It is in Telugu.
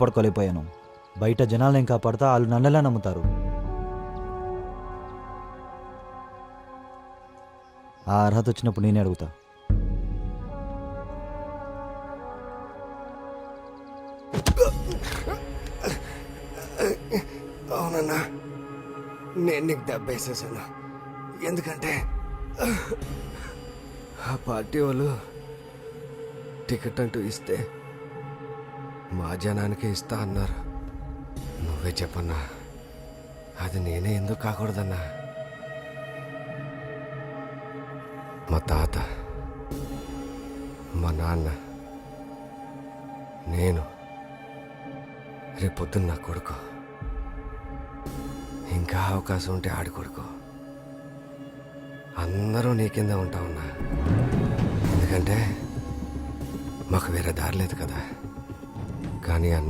పడుకోలేకపోయాను. బయట జనాలను ఏం కాపాడతా, వాళ్ళు నన్నెలా నమ్ముతారు? ఆ అర్హత వచ్చినప్పుడు నేనే అడుగుతా. అవునన్నా, నేను నీకు దెబ్బేసేసాను. ఎందుకంటే ఆ పార్టీ వాళ్ళు టికెట్ అంటూ ఇస్తే మా జనానికి ఇస్తా అన్నారు. నువ్వే చెప్పన్నా, అది నేనే ఎందుకు కాకూడదన్నా? మా తాత, మా నాన్న, నేను, రేపొద్దున్న నా కొడుకు, ఇంకా అవకాశం ఉంటే ఆడి కొడుకు, అందరూ నీ కింద ఉంటామన్నా. ఎందుకంటే మాకు వేరే దారి లేదు కదా. కానీ అన్న